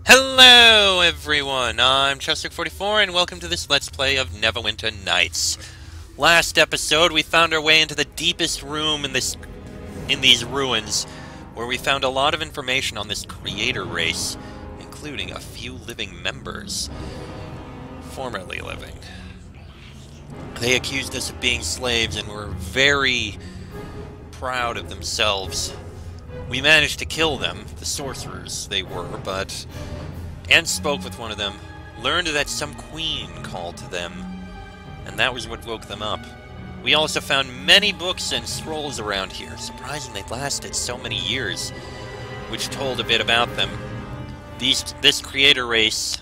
Hello everyone, I'm Chester44 and welcome to this Let's Play of Neverwinter Nights. Last episode we found our way into the deepest room in these ruins, where we found a lot of information on this creator race, including a few living members. Formerly living. They accused us of being slaves and were very proud of themselves. We managed to kill them, the sorcerers they were, and spoke with one of them, learned that some queen called to them, and that was what woke them up. We also found many books and scrolls around here, surprising they lasted so many years, which told a bit about them. This creator race,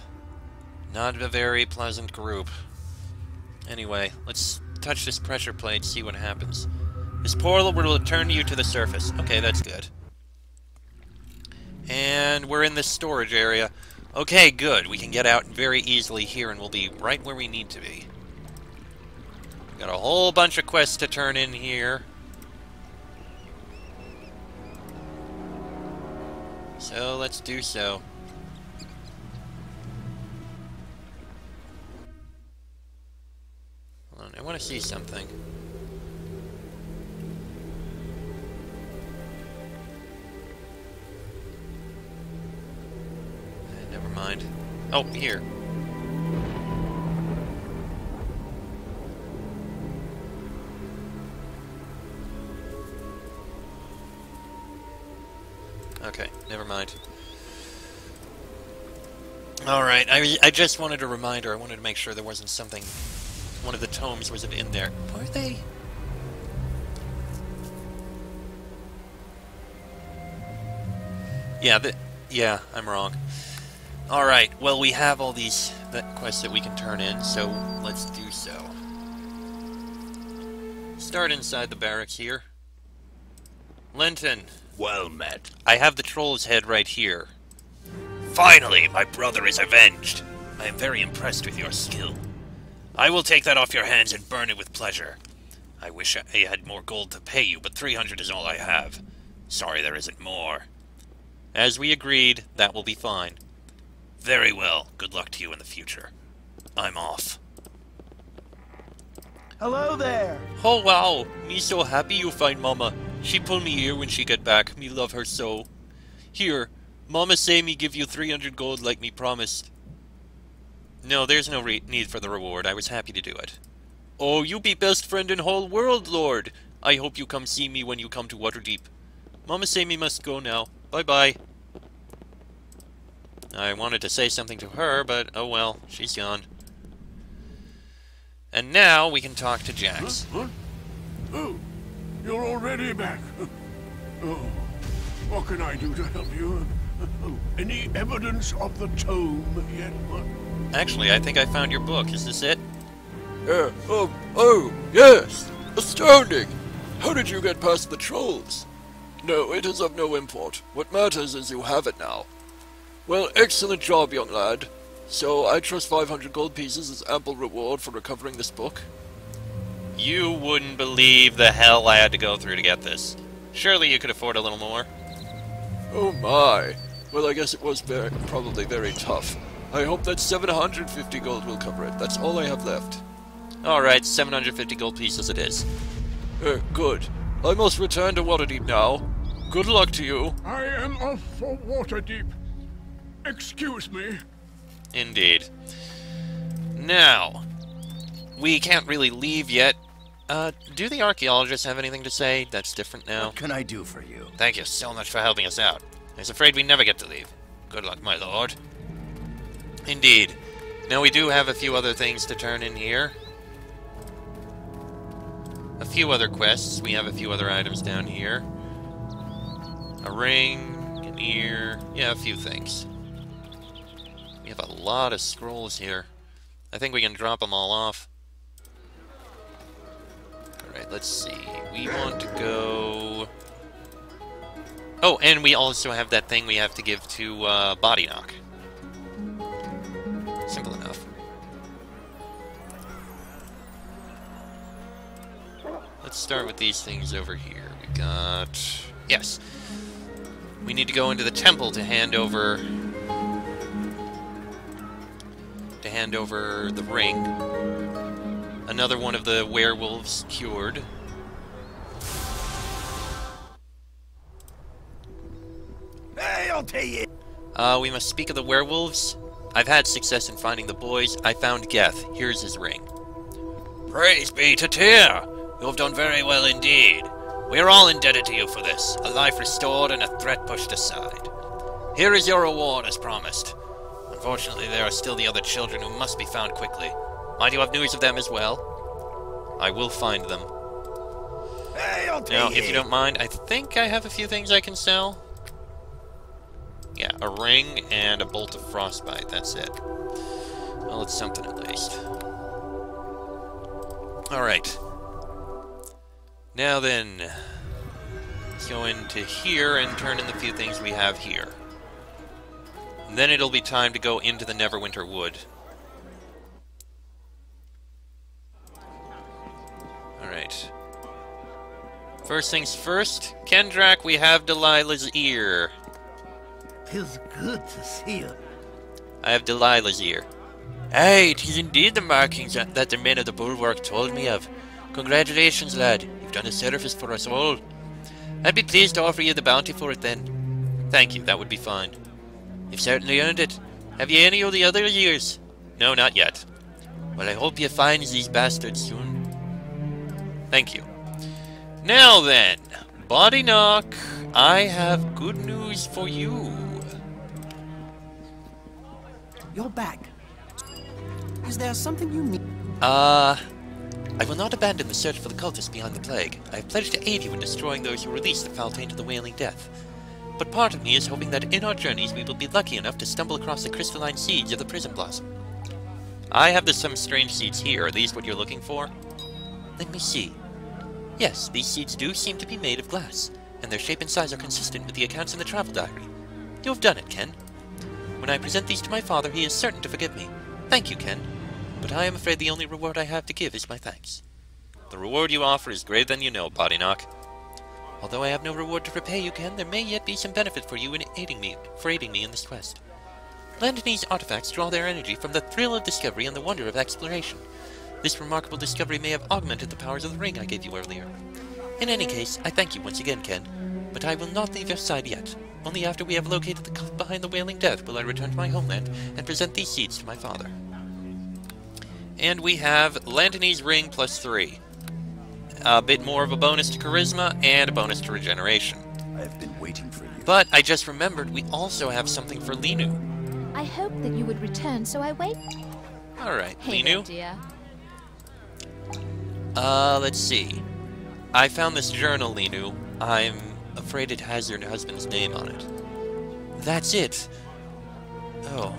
not a very pleasant group. Anyway, let's touch this pressure plate, see what happens. This portal will return you to the surface. Okay, that's good. And we're in this storage area. Okay, good. We can get out very easily here, and we'll be right where we need to be. Got a whole bunch of quests to turn in here. So, let's do so. Hold on, I want to see something. Never mind. Oh, here. Okay, never mind. Alright, I just wanted a reminder. I wanted to make sure there wasn't something... One of the tomes wasn't in there. Were they? Yeah, I'm wrong. Alright, well we have all these quests that we can turn in, so let's do so. Start inside the barracks here. Linton. Well met. I have the troll's head right here. Finally, my brother is avenged. I am very impressed with your skill. I will take that off your hands and burn it with pleasure. I wish I had more gold to pay you, but 300 is all I have. Sorry there isn't more. As we agreed, that will be fine. Very well. Good luck to you in the future. I'm off. Hello there! Oh wow, me so happy you find Mama. She pull me here when she get back. Me love her so. Here, Mama say me give you 300 gold like me promised. No, there's no need for the reward. I was happy to do it. Oh, you be best friend in whole world, Lord. I hope you come see me when you come to Waterdeep. Mama say me must go now. Bye-bye. I wanted to say something to her, but oh well, she's gone. And now we can talk to Jax. Huh? Oh, you're already back. Oh, what can I do to help you? Oh, any evidence of the tome yet? Actually, I think I found your book. Is this it? Oh, yes! Astounding! How did you get past the trolls? No, it is of no import. What matters is you have it now. Well, excellent job, young lad. So, I trust 500 gold pieces is ample reward for recovering this book? You wouldn't believe the hell I had to go through to get this. Surely you could afford a little more. Oh my. Well, I guess it was probably very tough. I hope that 750 gold will cover it. That's all I have left. Alright, 750 gold pieces it is. Good. I must return to Waterdeep now. Good luck to you. I am off for Waterdeep. Excuse me. Indeed. Now, we can't really leave yet. Do the archaeologists have anything to say? That's different now. What can I do for you? Thank you so much for helping us out. I was afraid we never get to leave. Good luck, my lord. Indeed. Now we do have a few other things to turn in here. A few other quests. We have a few other items down here. A ring, an ear, yeah, a few things. We have a lot of scrolls here. I think we can drop them all off. Alright, let's see. We want to go... Oh, and we also have that thing we have to give to Body Knock. Simple enough. Let's start with these things over here. We got... Yes. We need to go into the temple to hand over hand over the ring. Another one of the werewolves cured. Hey, I'll tell you. We must speak of the werewolves. I've had success in finding the boys. I found Geth. Here's his ring. Praise be to Tyr! You have done very well indeed. We are all indebted to you for this. A life restored and a threat pushed aside. Here is your reward as promised. Unfortunately, there are still the other children who must be found quickly. Might you have news of them as well? I will find them. Hey, I'll tell Now, you. if you don't mind, I think I have a few things I can sell. Yeah, a ring and a bolt of frostbite, that's it. Well, it's something at least. Alright. Now then, let's go into here and turn in the few things we have here. And then it'll be time to go into the Neverwinter Wood. Alright. First things first, Kendrak, we have Delilah's ear. Feels good to see you. I have Delilah's ear. Aye, 'tis indeed the markings that the men of the bulwark told me of. Congratulations, lad. You've done a service for us all. I'd be pleased to offer you the bounty for it then. Thank you, that would be fine. You've certainly earned it. Have you any of the other ears? No, not yet. Well, I hope you find these bastards soon. Thank you. Now then, Body Knock, I have good news for you. You're back. Is there something you need? I will not abandon the search for the cultists behind the plague. I have pledged to aid you in destroying those who release the foul taint of the Wailing Death. But part of me is hoping that in our journeys we will be lucky enough to stumble across the crystalline seeds of the Prism Blossom. I have some strange seeds here. Are these what you're looking for? Let me see. Yes, these seeds do seem to be made of glass, and their shape and size are consistent with the accounts in the travel diary. You have done it, Ken. When I present these to my father, he is certain to forgive me. Thank you, Ken. But I am afraid the only reward I have to give is my thanks. The reward you offer is greater than you know, Body Knock. Although I have no reward to repay you, Ken, there may yet be some benefit for you in aiding me in this quest. Landony's artifacts draw their energy from the thrill of discovery and the wonder of exploration. This remarkable discovery may have augmented the powers of the ring I gave you earlier. In any case, I thank you once again, Ken, but I will not leave your side yet. Only after we have located the cult behind the Wailing Death will I return to my homeland and present these seeds to my father. And we have Landony's Ring +3. A bit more of a bonus to Charisma and a bonus to Regeneration. I've been waiting for you. But I just remembered we also have something for Linu. I hoped that you would return, so I wait. Alright, Hey there, Linu. dear. Let's see. I found this journal, Linu. I'm afraid it has your husband's name on it. That's it! Oh.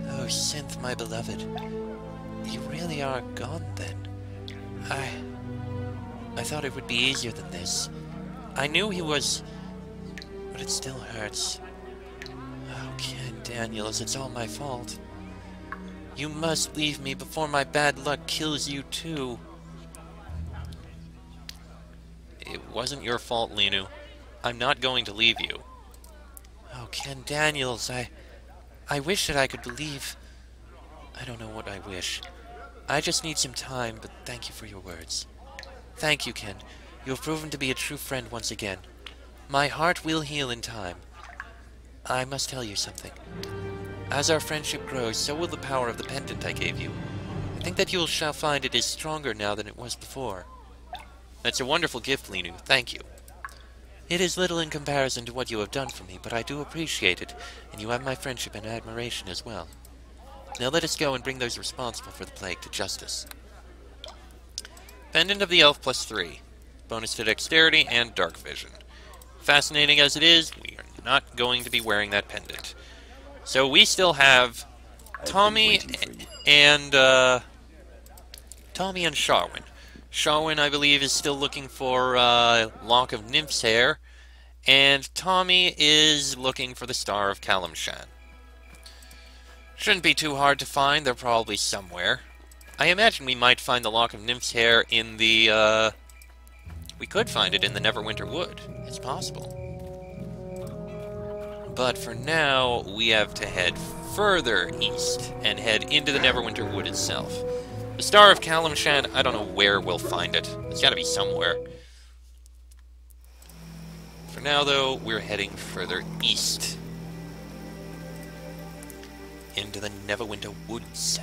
Oh, Synth, my beloved. You really are gone, then. I thought it would be easier than this. I knew he was... but it still hurts. Oh, Ken Daniels, it's all my fault. You must leave me before my bad luck kills you, too. It wasn't your fault, Linu. I'm not going to leave you. Oh, Ken Daniels, I wish that I could believe... I don't know what I wish. I just need some time, but thank you for your words. Thank you, Ken. You have proven to be a true friend once again. My heart will heal in time. I must tell you something. As our friendship grows, so will the power of the pendant I gave you. I think that you shall find it is stronger now than it was before. That's a wonderful gift, Linu. Thank you. It is little in comparison to what you have done for me, but I do appreciate it, and you have my friendship and admiration as well. Now let us go and bring those responsible for the plague to justice. Pendant of the Elf +3. Bonus to Dexterity and Dark Vision. Fascinating as it is, we are not going to be wearing that pendant. So we still have Tommy and Sharwin. Sharwin, I believe, is still looking for Lock of Nymph's Hair, and Tommy is looking for the Star of Kalimshan. Shouldn't be too hard to find, they're probably somewhere. I imagine we might find the Lock of Nymph's Hair in the, we could find it in the Neverwinter Wood. It's possible. But for now, we have to head further east and head into the Neverwinter Wood itself. The Star of Kalimshan, I don't know where we'll find it. It's gotta be somewhere. For now, though, we're heading further east. Into the Neverwinter Woods.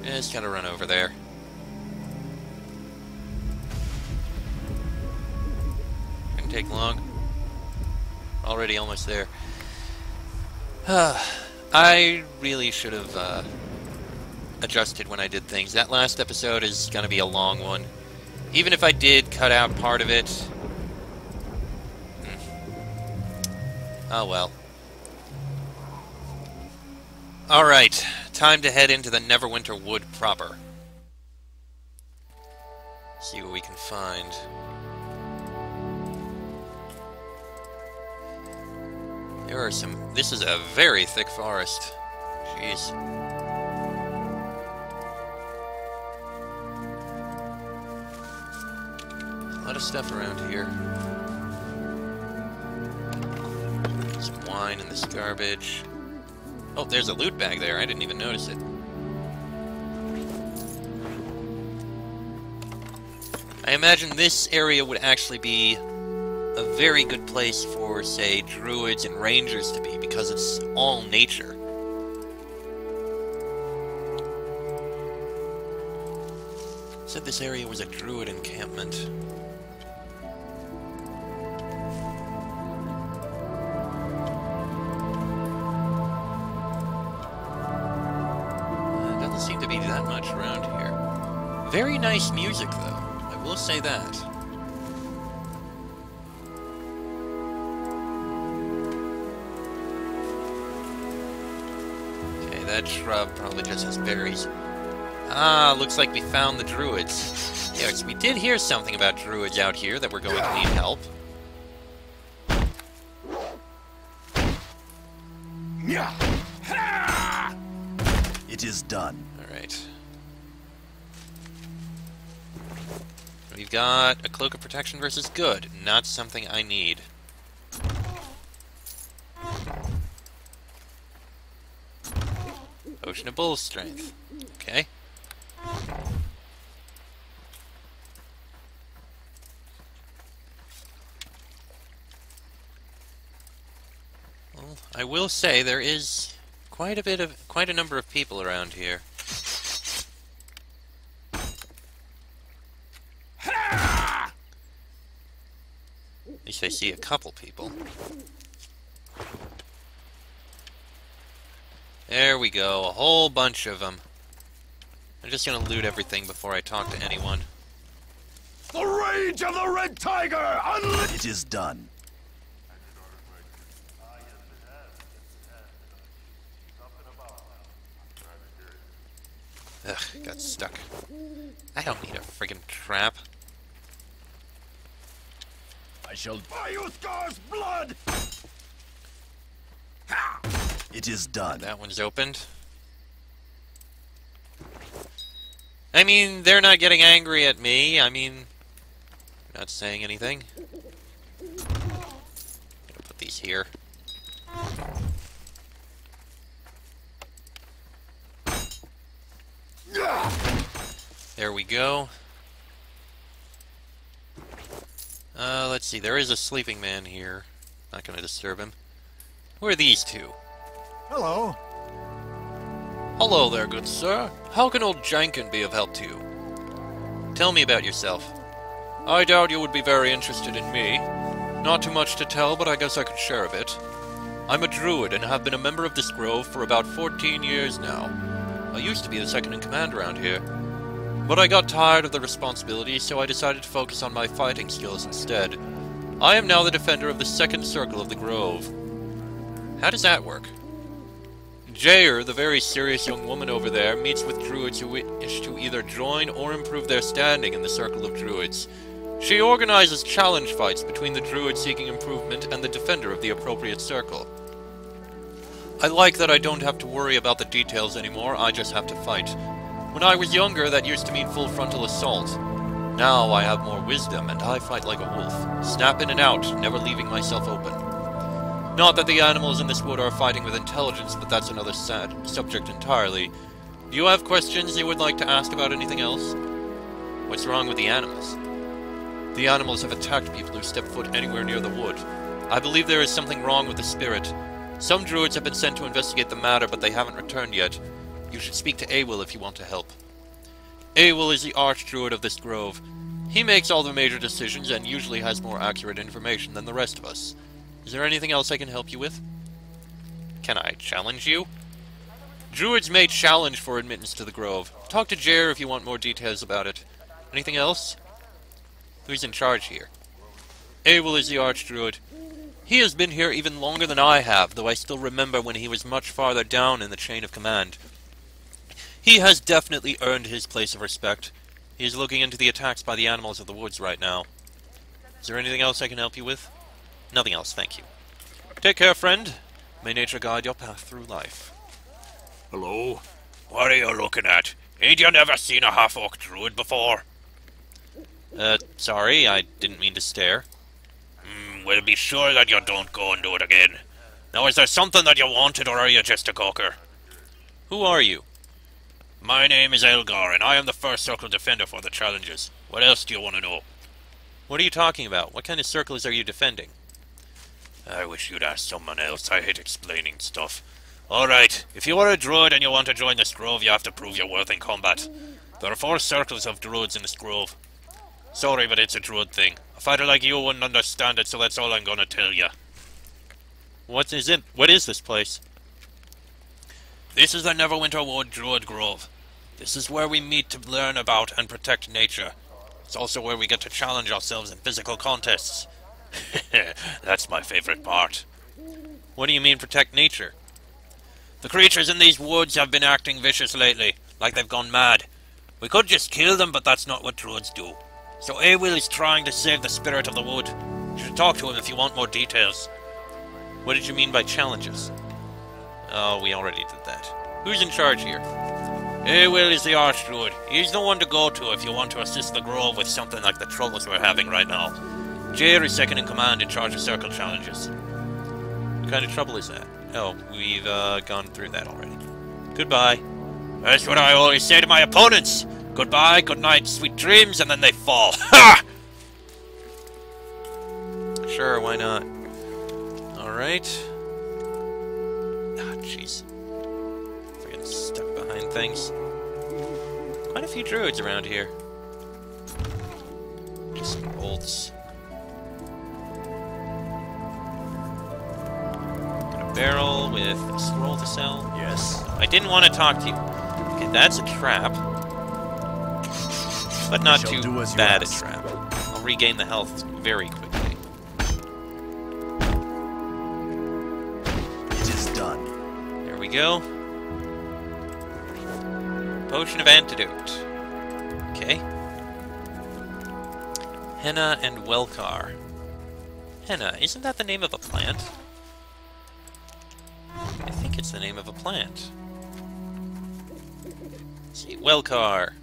Just gotta run over there. Didn't take long. Already almost there. I really should have adjusted when I did things. That last episode is gonna be a long one. Even if I did cut out part of it. Oh well. Alright, time to head into the Neverwinter Wood proper. See what we can find. There are some... This is a very thick forest. Jeez. A lot of stuff around here. Some wine in this garbage. Oh, there's a loot bag there. I didn't even notice it. I imagine this area would actually be a very good place for, say, druids and rangers to be, because it's all nature. Said this area was a druid encampment. Doesn't seem to be that much around here. Very nice music, though. I will say that. That shrub probably just has berries. Ah, looks like we found the druids. Yes, we did hear something about druids out here that we're going to need help. It is done. Alright. We've got a cloak of protection versus good. Not something I need. Potion of bull strength. Okay. Well, I will say there is quite a number of people around here. At least I see a couple people. There we go, a whole bunch of them. I'm just gonna loot everything before I talk to anyone. The rage of the Red Tiger! It is done. Ugh, got stuck. I don't need a friggin' trap. I shall buy you Scar's blood! It is done. That one's opened. I mean, they're not getting angry at me. I mean, not saying anything. Gonna put these here. There we go. Let's see. There is a sleeping man here. Not gonna disturb him. Who are these two? Hello. Hello there, good sir. How can old Jankin be of help to you? Tell me about yourself. I doubt you would be very interested in me. Not too much to tell, but I guess I could share a bit. I'm a druid and have been a member of this grove for about 14 years now. I used to be the second in command around here. But I got tired of the responsibility, so I decided to focus on my fighting skills instead. I am now the defender of the second circle of the grove. How does that work? Jair, the very serious young woman over there, meets with druids who wish to either join or improve their standing in the circle of druids. She organizes challenge fights between the druid seeking improvement and the defender of the appropriate circle. I like that I don't have to worry about the details anymore, I just have to fight. When I was younger, that used to mean full frontal assault. Now I have more wisdom, and I fight like a wolf, snap in and out, never leaving myself open. Not that the animals in this wood are fighting with intelligence, but that's another sad subject entirely. Do you have questions you would like to ask about anything else? What's wrong with the animals? The animals have attacked people who step foot anywhere near the wood. I believe there is something wrong with the spirit. Some druids have been sent to investigate the matter, but they haven't returned yet. You should speak to Awil if you want to help. Awil is the archdruid of this grove. He makes all the major decisions and usually has more accurate information than the rest of us. Is there anything else I can help you with? Can I challenge you? Druids may challenge for admittance to the grove. Talk to Jer if you want more details about it. Anything else? Who's in charge here? Awil is the archdruid. He has been here even longer than I have, though I still remember when he was much farther down in the chain of command. He has definitely earned his place of respect. He is looking into the attacks by the animals of the woods right now. Is there anything else I can help you with? Nothing else, thank you. Take care, friend. May nature guide your path through life. Hello? What are you looking at? Ain't you never seen a half-orc druid before? Sorry, I didn't mean to stare. Well, be sure that you don't go and do it again. Now, is there something that you wanted, or are you just a cocker? Who are you? My name is Elgar, and I am the first circle defender for the challenges. What else do you want to know? What are you talking about? What kind of circles are you defending? I wish you'd ask someone else. I hate explaining stuff. Alright, if you are a druid and you want to join this grove, you have to prove your worth in combat. There are 4 circles of druids in this grove. Sorry, but it's a druid thing. A fighter like you wouldn't understand it, so that's all I'm gonna tell you. What is it? What is this place? This is the Neverwinter Wood Druid Grove. This is where we meet to learn about and protect nature. It's also where we get to challenge ourselves in physical contests. That's my favorite part. What do you mean protect nature? The creatures in these woods have been acting vicious lately, like they've gone mad. We could just kill them, but that's not what druids do. So Awil is trying to save the spirit of the wood. You should talk to him if you want more details. What did you mean by challenges? Oh, we already did that. Who's in charge here? Awil is the archdruid. He's the one to go to if you want to assist the grove with something like the troubles we're having right now. Jair is second in command in charge of circle challenges. What kind of trouble is that? Oh, we've gone through that already. Goodbye. That's what I always say to my opponents. Goodbye, good night, sweet dreams, and then they fall. Ha! Sure, why not? Alright. Ah, jeez. For getting stuck behind things. Quite a few druids around here. Just some bolts. Got a barrel with a scroll to sell. Yes. I didn't want to talk to you. Okay, that's a trap. But not too bad a trap. I'll regain the health very quickly. It is done. There we go. Potion of Antidote. Okay. Henna and Welcar. Henna, isn't that the name of a plant? I think it's the name of a plant. Let's see, Welcar.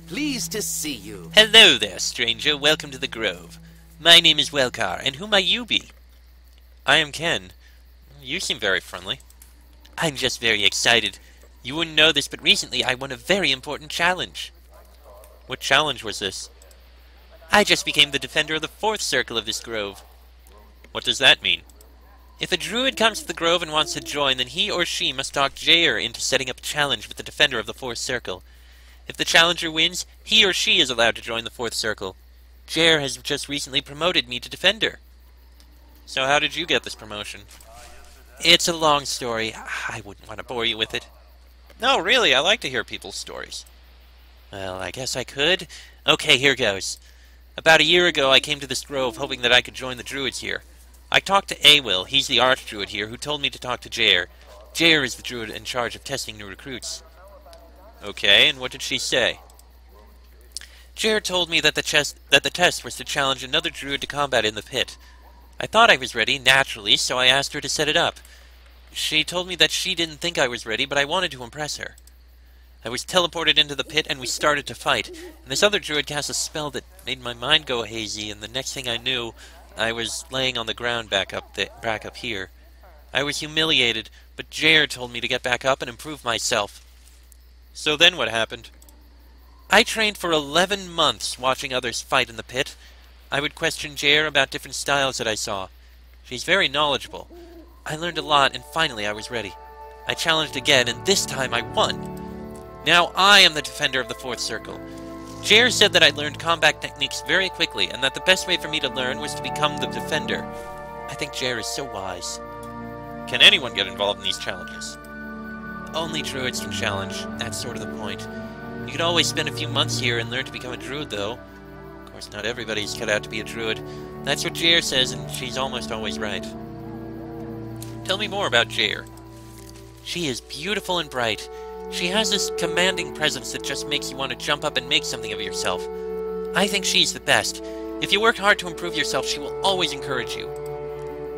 Pleased to see you. Hello there, stranger. Welcome to the Grove. My name is Welcar, and who might you be? I am Ken. You seem very friendly. I'm just very excited. You wouldn't know this, but recently I won a very important challenge. What challenge was this? I just became the defender of the 4th circle of this grove. What does that mean? If a druid comes to the grove and wants to join, then he or she must talk Jair into setting up a challenge with the defender of the 4th circle. If the challenger wins, he or she is allowed to join the 4th circle. Jair has just recently promoted me to defender. So how did you get this promotion? It's a long story. I wouldn't want to bore you with it. No, really, I like to hear people's stories. Well, I guess I could. Okay, here goes. About a year ago, I came to this grove hoping that I could join the druids here. I talked to Awil, he's the archdruid here, who told me to talk to Jair. Jair is the druid in charge of testing new recruits. Okay, and what did she say? Jair told me that the test was to challenge another druid to combat in the pit. I thought I was ready, naturally, so I asked her to set it up. She told me that she didn't think I was ready, but I wanted to impress her. I was teleported into the pit and we started to fight. And this other druid cast a spell that made my mind go hazy, and the next thing I knew, I was laying on the ground back up here. I was humiliated, but Jair told me to get back up and improve myself. So then what happened? I trained for 11 months watching others fight in the pit. I would question Jair about different styles that I saw. She's very knowledgeable. I learned a lot, and finally I was ready. I challenged again, and this time I won. Now I am the defender of the fourth circle. Jair said that I learned combat techniques very quickly, and that the best way for me to learn was to become the defender. I think Jair is so wise. Can anyone get involved in these challenges? Only druids can challenge. That's sort of the point. You can always spend a few months here and learn to become a druid, though. Of course, not everybody's cut out to be a druid. That's what Jair says, and she's almost always right. Tell me more about Jair. She is beautiful and bright. She has this commanding presence that just makes you want to jump up and make something of yourself. I think she's the best. If you work hard to improve yourself, she will always encourage you.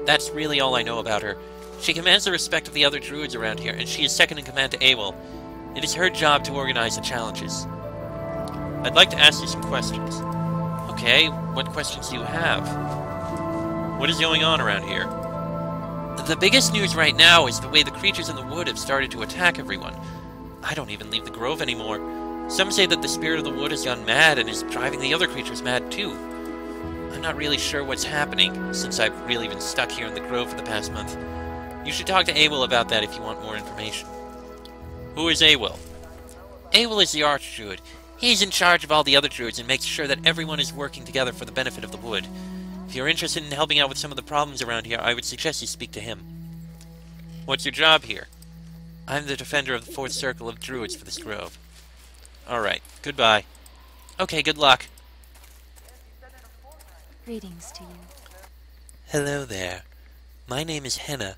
That's really all I know about her. She commands the respect of the other druids around here, and she is second in command to Awil. It is her job to organize the challenges. I'd like to ask you some questions. Okay, what questions do you have? What is going on around here? The biggest news right now is the way the creatures in the wood have started to attack everyone. I don't even leave the grove anymore. Some say that the spirit of the wood has gone mad and is driving the other creatures mad too. I'm not really sure what's happening, since I've really been stuck here in the grove for the past month. You should talk to Awil about that if you want more information. Who is Awil? Awil is the Archdruid. He's in charge of all the other druids and makes sure that everyone is working together for the benefit of the wood. If you're interested in helping out with some of the problems around here, I would suggest you speak to him. What's your job here? I'm the defender of the fourth circle of druids for this grove. Alright, goodbye. Okay, good luck. Greetings to you. Hello there. My name is Henna.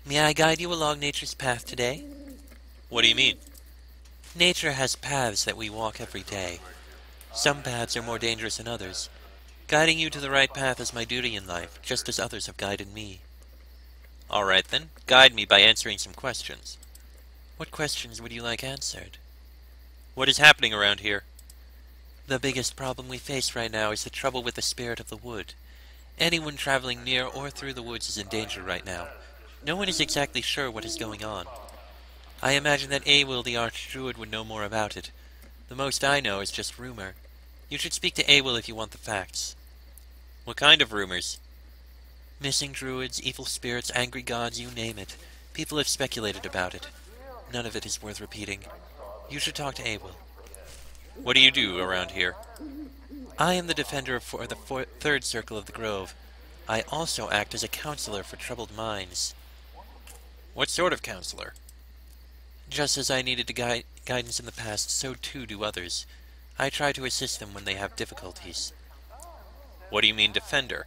May I guide you along nature's path today? What do you mean? Nature has paths that we walk every day. Some paths are more dangerous than others. Guiding you to the right path is my duty in life, just as others have guided me. Alright then, guide me by answering some questions. What questions would you like answered? What is happening around here? The biggest problem we face right now is the trouble with the spirit of the wood. Anyone traveling near or through the woods is in danger right now. No one is exactly sure what is going on. I imagine that Awil the Archdruid would know more about it. The most I know is just rumor. You should speak to Awil if you want the facts. What kind of rumors? Missing druids, evil spirits, angry gods, you name it. People have speculated about it. None of it is worth repeating. You should talk to Awil. What do you do around here? I am the defender for the third circle of the grove. I also act as a counselor for troubled minds. What sort of counselor? Just as I needed guidance in the past, so too do others. I try to assist them when they have difficulties. What do you mean, defender?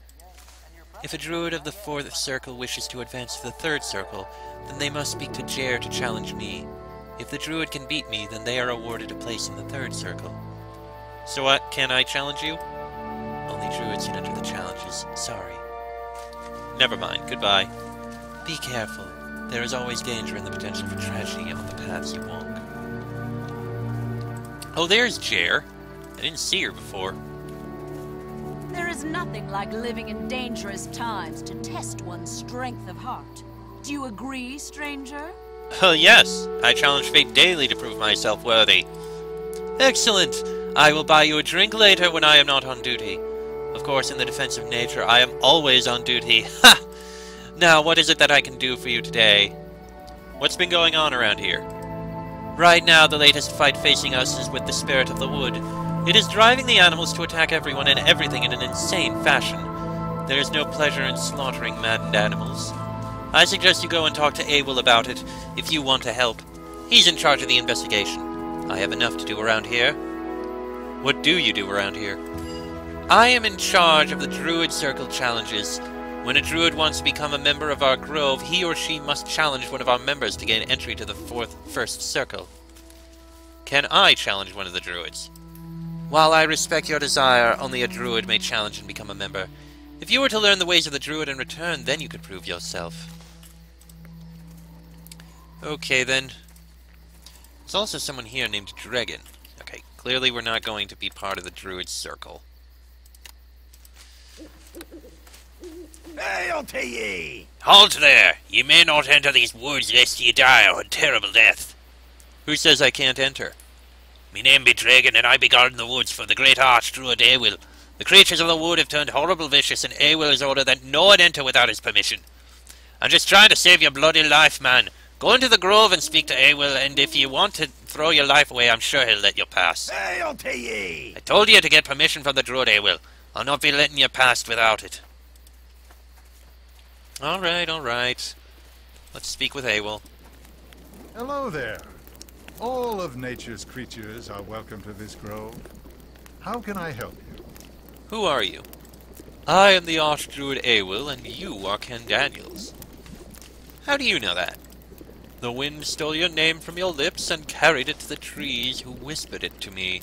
If a druid of the fourth circle wishes to advance to the third circle, then they must speak to Jair to challenge me. If the druid can beat me, then they are awarded a place in the third circle. So what, can I challenge you? Only druids can enter the challenges, sorry. Never mind, goodbye. Be careful. There is always danger and the potential for tragedy on the paths you walk. Oh, there's Jair. I didn't see her before. There is nothing like living in dangerous times to test one's strength of heart. Do you agree, stranger? Yes. I challenge fate daily to prove myself worthy. Excellent. I will buy you a drink later when I am not on duty. Of course, in the defense of nature, I am always on duty. Ha! Now, what is it that I can do for you today? What's been going on around here? Right now, the latest fight facing us is with the spirit of the wood. It is driving the animals to attack everyone and everything in an insane fashion. There is no pleasure in slaughtering maddened animals. I suggest you go and talk to Awil about it, if you want to help. He's in charge of the investigation. I have enough to do around here. What do you do around here? I am in charge of the Druid Circle challenges. When a Druid wants to become a member of our grove, he or she must challenge one of our members to gain entry to the first circle. Can I challenge one of the Druids? While I respect your desire, only a Druid may challenge and become a member. If you were to learn the ways of the Druid in return, then you could prove yourself. Okay then. There's also someone here named Dragon. Okay, clearly we're not going to be part of the Druids circle. Hail to ye! Halt there! Ye may not enter these woods lest ye die a terrible death. Who says I can't enter? Me name be Dragon, and I be guarding the woods for the great arch-druid Awill. The creatures of the wood have turned horrible vicious, and Awill has ordered that no one enter without his permission. I'm just trying to save your bloody life, man. Go into the grove and speak to Awill, and if you want to throw your life away, I'm sure he'll let you pass. Hail to ye! I told you to get permission from the druid Awill. I'll not be letting you pass without it. Alright, alright. Let's speak with Awill. Hello there. All of nature's creatures are welcome to this grove. How can I help you? Who are you? I am the Archdruid Awill, and you are Ken Daniels. How do you know that? The wind stole your name from your lips and carried it to the trees who whispered it to me.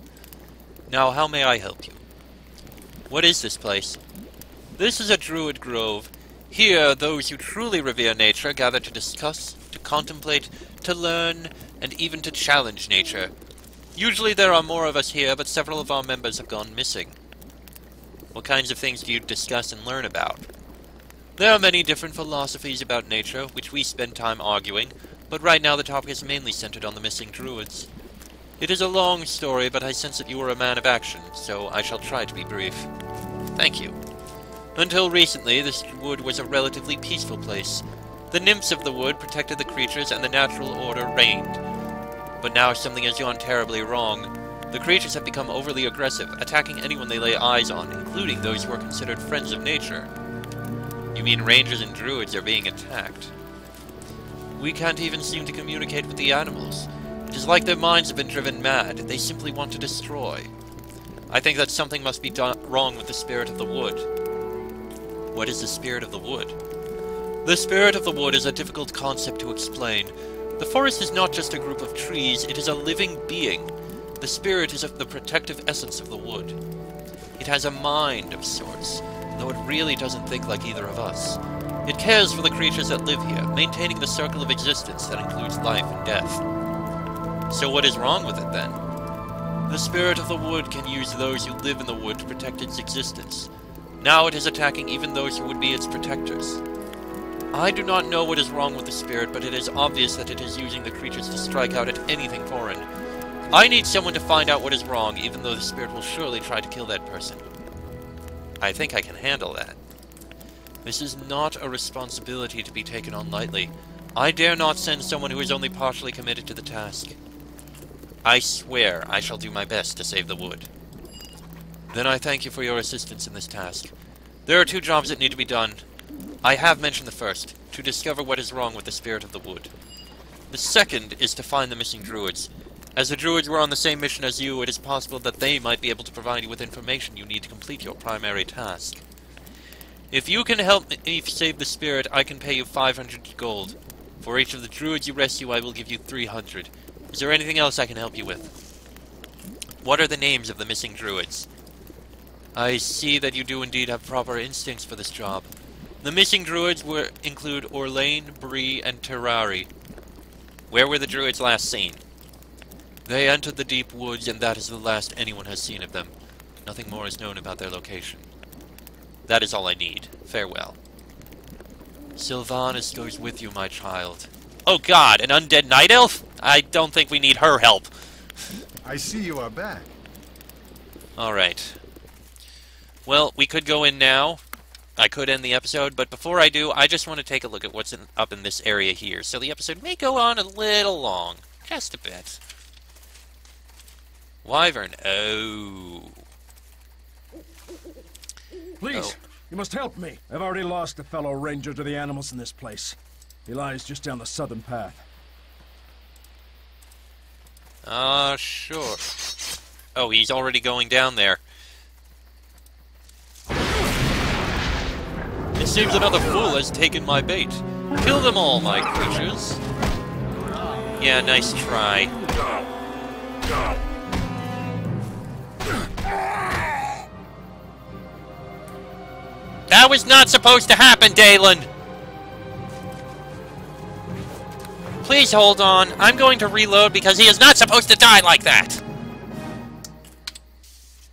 Now, how may I help you? What is this place? This is a druid grove. Here, those who truly revere nature gather to discuss, to contemplate, to learn, and even to challenge nature. Usually there are more of us here, but several of our members have gone missing. What kinds of things do you discuss and learn about? There are many different philosophies about nature, which we spend time arguing, but right now the topic is mainly centered on the missing druids. It is a long story, but I sense that you are a man of action, so I shall try to be brief. Thank you. Until recently, this wood was a relatively peaceful place. The nymphs of the wood protected the creatures and the natural order reigned. But now something has gone terribly wrong. The creatures have become overly aggressive, attacking anyone they lay eyes on, including those who are considered friends of nature. You mean rangers and druids are being attacked? We can't even seem to communicate with the animals. It is like their minds have been driven mad. They simply want to destroy. I think that something must be wrong with the spirit of the wood. What is the spirit of the wood? The spirit of the wood is a difficult concept to explain. The forest is not just a group of trees, it is a living being. The spirit is the protective essence of the wood. It has a mind of sorts, though it really doesn't think like either of us. It cares for the creatures that live here, maintaining the circle of existence that includes life and death. So what is wrong with it, then? The spirit of the wood can use those who live in the wood to protect its existence. Now it is attacking even those who would be its protectors. I do not know what is wrong with the spirit, but it is obvious that it is using the creatures to strike out at anything foreign. I need someone to find out what is wrong, even though the spirit will surely try to kill that person. I think I can handle that. This is not a responsibility to be taken on lightly. I dare not send someone who is only partially committed to the task. I swear I shall do my best to save the wood. Then I thank you for your assistance in this task. There are 2 jobs that need to be done. I have mentioned the first, to discover what is wrong with the spirit of the wood. The second is to find the missing druids. As the druids were on the same mission as you, it is possible that they might be able to provide you with information you need to complete your primary task. If you can help me save the spirit, I can pay you 500 gold. For each of the druids you rescue, I will give you 300. Is there anything else I can help you with? What are the names of the missing druids? I see that you do indeed have proper instincts for this job. The missing druids include Orlane, Bree, and Terrari. Where were the druids last seen? They entered the deep woods, and that is the last anyone has seen of them. Nothing more is known about their location. That is all I need. Farewell. Sylvanas goes with you, my child. Oh god, an undead night elf? I don't think we need her help. I see you are back. Alright. Well, we could go in now. I could end the episode, but before I do, I just want to take a look at what's up in this area here. So the episode may go on a little long. Just a bit. Wyvern. Oh. Please, you must help me. I've already lost a fellow ranger to the animals in this place. He lies just down the southern path. Sure. Oh, he's already going down there. It seems another fool has taken my bait. Kill them all, my creatures. Yeah, nice try. That was not supposed to happen, Dalen! Please hold on. I'm going to reload because he is not supposed to die like that.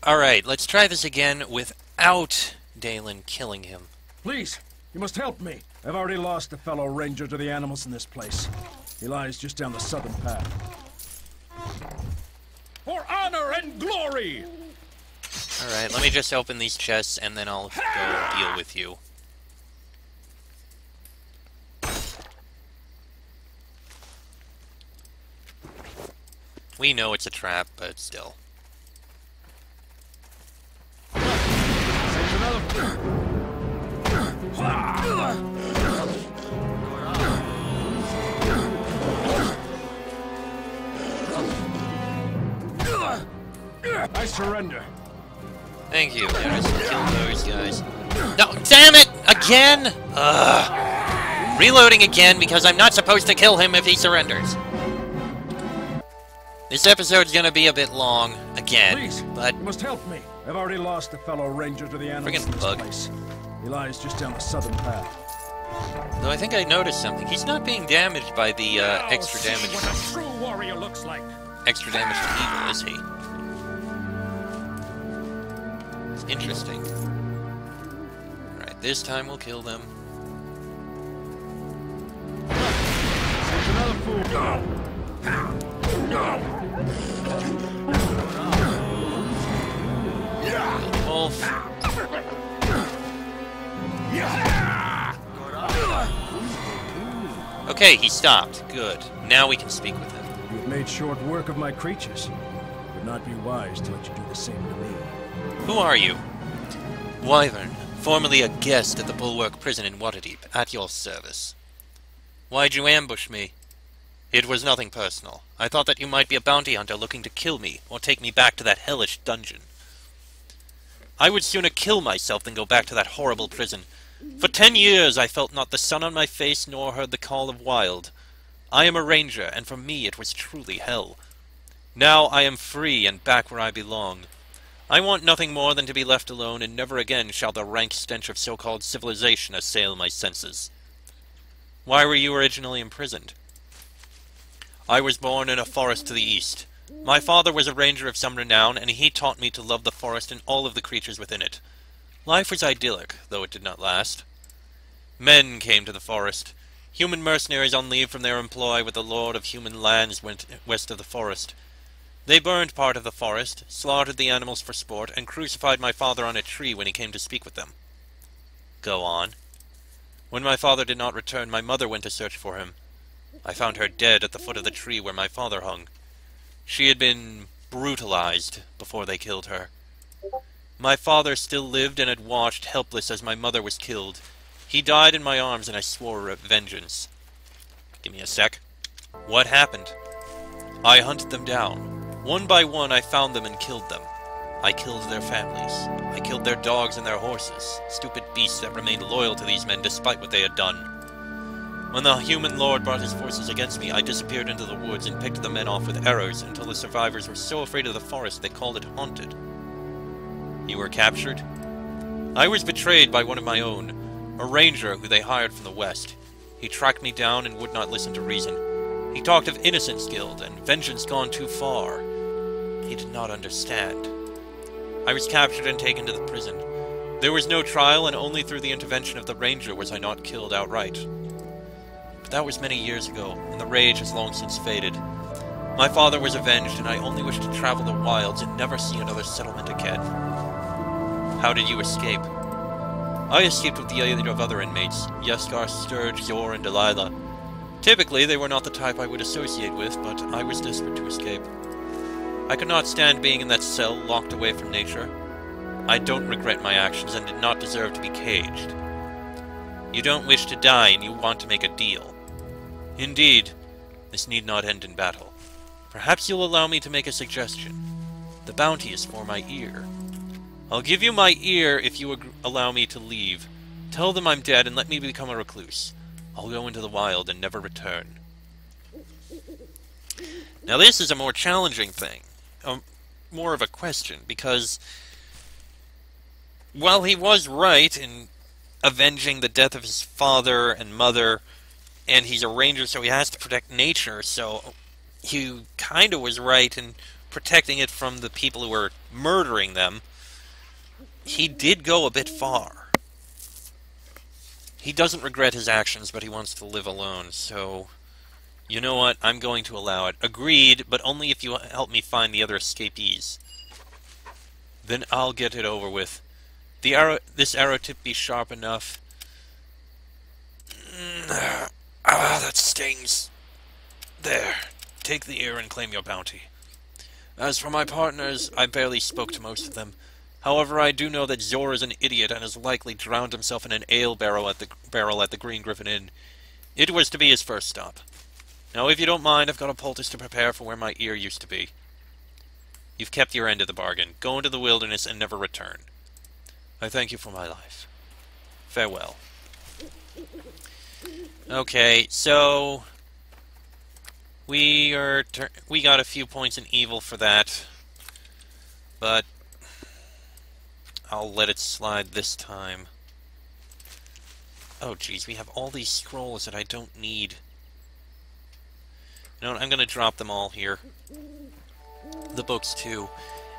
Alright, let's try this again without Dalen killing him. Please, you must help me. I've already lost a fellow ranger to the animals in this place. He lies just down the southern path. For honor and glory! Alright, let me just open these chests and then I'll go deal with you. We know it's a trap, but still. I surrender. Thank you. Yeah, just kill those guys. No, damn it! Again! Ugh. Reloading again because I'm not supposed to kill him if he surrenders. This episode's gonna be a bit long again, Please, but you must help me. I've already lost a fellow ranger to the animals friggin' in this bug. place. He lies just down the southern path. though I think I noticed something. He's not being damaged by the extra damage. What a true warrior looks like. Extra damage from evil, is he? It's interesting. Alright, this time we'll kill them. There's another fool. Wolf. Okay, he stopped. Good. Now we can speak with him. You've made short work of my creatures. It would not be wise to let you do the same to me. Who are you? Wyvern, formerly a guest at the Bulwark Prison in Waterdeep, at your service. Why'd you ambush me? It was nothing personal. I thought that you might be a bounty hunter looking to kill me, or take me back to that hellish dungeon. I would sooner kill myself than go back to that horrible prison. For 10 years I felt not the sun on my face, nor heard the call of wild. I am a ranger, and for me it was truly hell. Now I am free and back where I belong. I want nothing more than to be left alone, and never again shall the rank stench of so-called civilization assail my senses. Why were you originally imprisoned? I was born in a forest to the east. My father was a ranger of some renown, and he taught me to love the forest and all of the creatures within it. Life was idyllic, though it did not last. Men came to the forest. Human mercenaries on leave from their employ with the lord of human lands went west of the forest. They burned part of the forest, slaughtered the animals for sport, and crucified my father on a tree when he came to speak with them. Go on. When my father did not return, my mother went to search for him. I found her dead at the foot of the tree where my father hung. She had been brutalized before they killed her. My father still lived and had watched, helpless, as my mother was killed. He died in my arms, and I swore vengeance. Give me a sec. What happened? I hunted them down. One by one I found them and killed them. I killed their families. I killed their dogs and their horses, stupid beasts that remained loyal to these men despite what they had done. When the human lord brought his forces against me, I disappeared into the woods and picked the men off with arrows until the survivors were so afraid of the forest they called it haunted. You were captured? I was betrayed by one of my own, a ranger who they hired from the west. He tracked me down and would not listen to reason. He talked of innocence guilt and vengeance gone too far. He did not understand. I was captured and taken to the prison. There was no trial, and only through the intervention of the ranger was I not killed outright. But that was many years ago, and the rage has long since faded. My father was avenged, and I only wish to travel the wilds and never see another settlement again. How did you escape? I escaped with the aid of other inmates, Yeskar, Sturge, Yor, and Delilah. Typically, they were not the type I would associate with, but I was desperate to escape. I could not stand being in that cell, locked away from nature. I don't regret my actions and did not deserve to be caged. You don't wish to die, and you want to make a deal. Indeed, this need not end in battle. Perhaps you'll allow me to make a suggestion. The bounty is for my ear. I'll give you my ear if you allow me to leave. Tell them I'm dead and let me become a recluse. I'll go into the wild and never return. Now this is a more challenging thing. More of a question, because while he was right in avenging the death of his father and mother, And he's a ranger, so he has to protect nature, so he kind of was right in protecting it from the people who were murdering them. He did go a bit far. He doesn't regret his actions, but he wants to live alone, so... You know what? I'm going to allow it. Agreed, but only if you help me find the other escapees. Then I'll get it over with. This arrow tip be sharp enough. That stings. There. Take the ear and claim your bounty. As for my partners, I barely spoke to most of them. However, I do know that Zor is an idiot and has likely drowned himself in an ale barrel at the Green Griffin Inn. It was to be his first stop. Now, if you don't mind, I've got a poultice to prepare for where my ear used to be. You've kept your end of the bargain. Go into the wilderness and never return. I thank you for my life. Farewell. Okay, so... We got a few points in evil for that. But... I'll let it slide this time. Oh, jeez, we have all these scrolls that I don't need. You know what, I'm going to drop them all here. The books, too.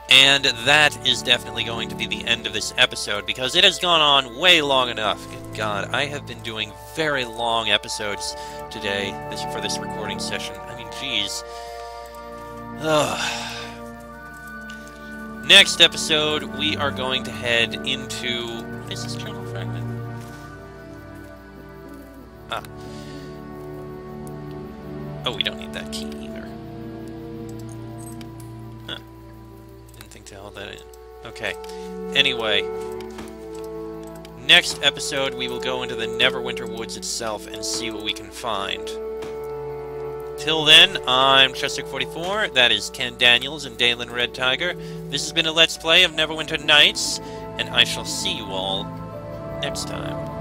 And that is definitely going to be the end of this episode, because it has gone on way long enough. Good God, I have been doing very long episodes today for this recording session. I mean, jeez. Next episode, we are going to head into... Is this journal fragment? Ah. Oh, we don't need that key either. Huh. Didn't think to hold that in. Okay. Anyway. Next episode, we will go into the Neverwinter Woods itself and see what we can find. Till then, I'm Chester44, that is Ken Daniels and Dalen Red Tiger. This has been a Let's Play of Neverwinter Nights, and I shall see you all next time.